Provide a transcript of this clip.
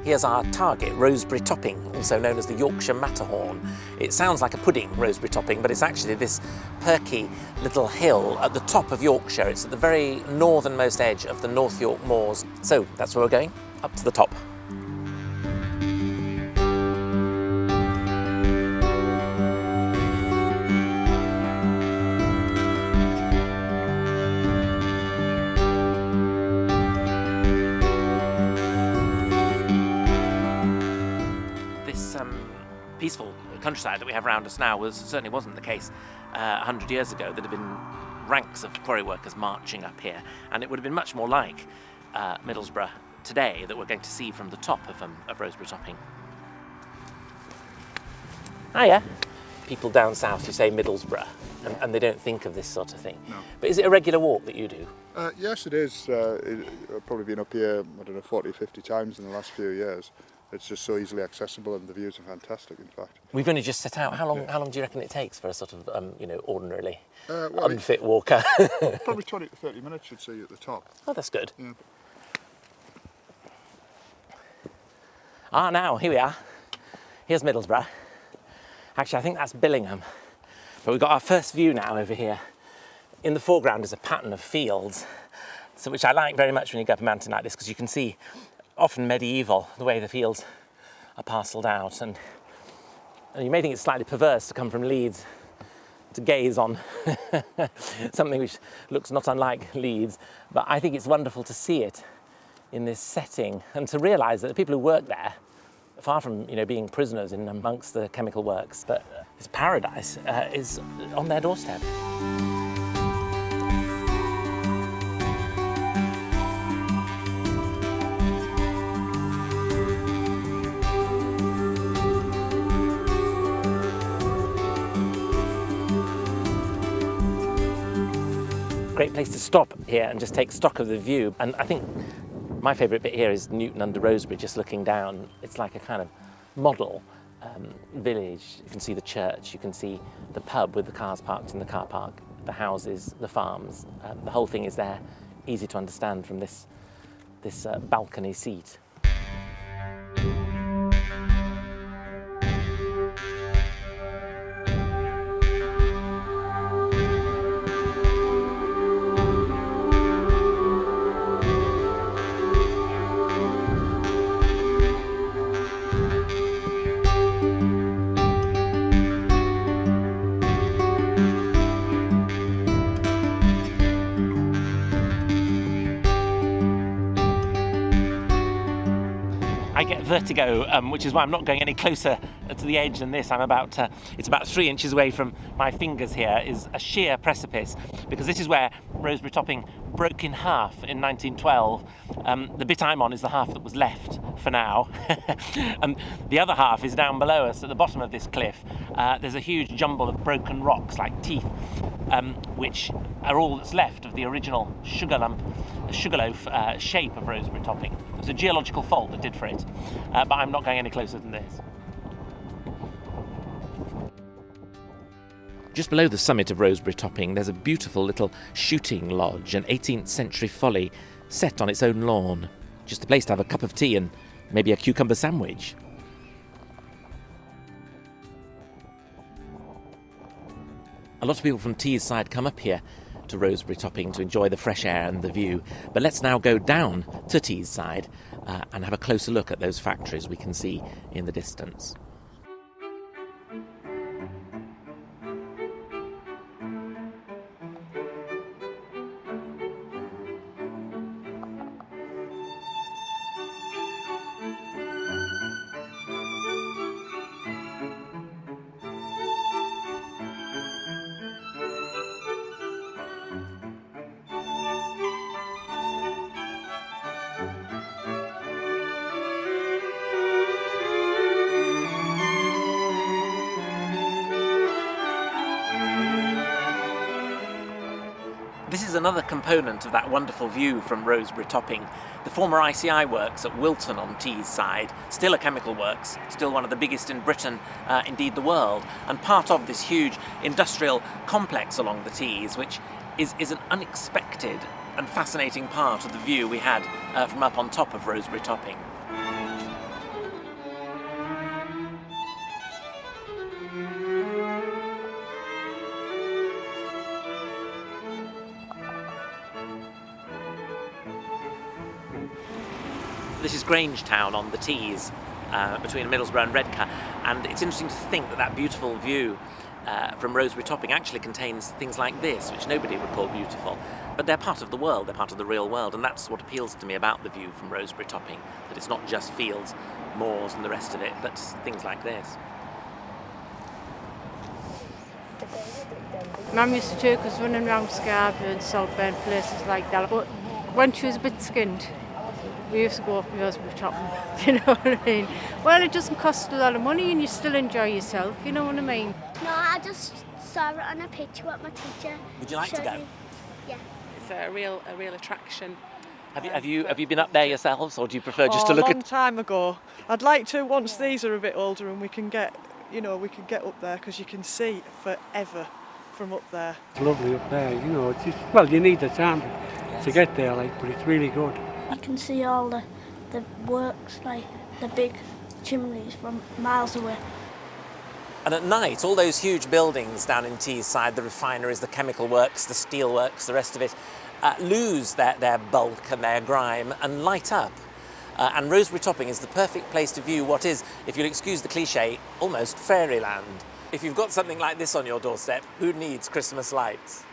Here's our target, Roseberry Topping, also known as the Yorkshire Matterhorn. It sounds like a pudding, Roseberry Topping, but it's actually this perky little hill at the top of Yorkshire. It's at the very northernmost edge of the North York Moors. So that's where we're going, up to the top. Peaceful countryside that we have around us now certainly wasn't the case 100 years ago. There'd have been ranks of quarry workers marching up here, and it would have been much more like Middlesborough today that we're going to see from the top of Roseberry Topping. Hiya. People down south who say Middlesbrough, and they don't think of this sort of thing. No. But is it a regular walk that you do? Yes, it is. I've probably been up here, 40, 50 times in the last few years. It's just so easily accessible, and the views are fantastic, in fact. We've only just set out. How long do you reckon it takes for a sort of, ordinarily unfit walker? Probably 20 to 30 minutes, you'd see, at the top. Oh, that's good. Yeah. Now, here we are. Here's Middlesbrough. Actually, I think that's Billingham. But we've got our first view now over here. In the foreground is a pattern of fields, which I like very much when you go up a mountain like this, because you can see often medieval, the way the fields are parcelled out, and you may think it's slightly perverse to come from Leeds to gaze on something which looks not unlike Leeds, but I think it's wonderful to see it in this setting and to realise that the people who work there, far from being prisoners in amongst the chemical works, but this paradise is on their doorstep. Great place to stop here and just take stock of the view. And I think my favourite bit here is Newton under Roseberry, just looking down. It's like a kind of model village. You can see the church, you can see the pub with the cars parked in the car park, the houses, the farms. The whole thing is there, easy to understand from this balcony seat. I get vertigo, which is why I'm not going any closer to the edge than this. It's about 3 inches away from my fingers here is a sheer precipice, because this is where Roseberry Topping broke in half in 1912. The bit I'm on is the half that was left for now. And the other half is down below us at the bottom of this cliff. There's a huge jumble of broken rocks like teeth, which are all that's left of the original sugarloaf shape of Roseberry Topping. It was a geological fault that did for it, but I'm not going any closer than this. Just below the summit of Roseberry Topping, there's a beautiful little shooting lodge, an 18th century folly set on its own lawn. Just a place to have a cup of tea and maybe a cucumber sandwich. A lot of people from Teesside come up here to Roseberry Topping to enjoy the fresh air and the view. But let's now go down to Teesside and have a closer look at those factories we can see in the distance. This is another component of that wonderful view from Roseberry Topping. The former ICI works at Wilton on Teesside, still a chemical works, still one of the biggest in Britain, indeed the world, and part of this huge industrial complex along the Tees, which is an unexpected and fascinating part of the view we had from up on top of Roseberry Topping. This is Grangetown on the Tees between Middlesbrough and Redcar, and it's interesting to think that that beautiful view from Roseberry Topping actually contains things like this, which nobody would call beautiful, but they're part of the world, they're part of the real world, and that's what appeals to me about the view from Roseberry Topping, that it's not just fields, moors and the rest of it, but things like this. Mum used to take us running around Scarborough and Saltburn, places like that, but when she was a bit skinned, we used to go up to Roseberry Topping, you know what I mean? Well, it doesn't cost a lot of money and you still enjoy yourself, you know what I mean? No, I just saw it on a picture what my teacher Would you like to showed go? me. Yeah. It's a real attraction. Have you been up there yourselves, or do you prefer just to look a long at... time ago. I'd like to once these are a bit older and we can get up there, because you can see forever from up there. It's lovely up there, you know. It's just, well, you need the time to get there, like, but it's really good. You can see all the works, like the big chimneys from miles away. And at night, all those huge buildings down in Teesside, the refineries, the chemical works, the steel works, the rest of it, lose their bulk and their grime and light up. And Roseberry Topping is the perfect place to view what is, if you'll excuse the cliche, almost fairyland. If you've got something like this on your doorstep, who needs Christmas lights?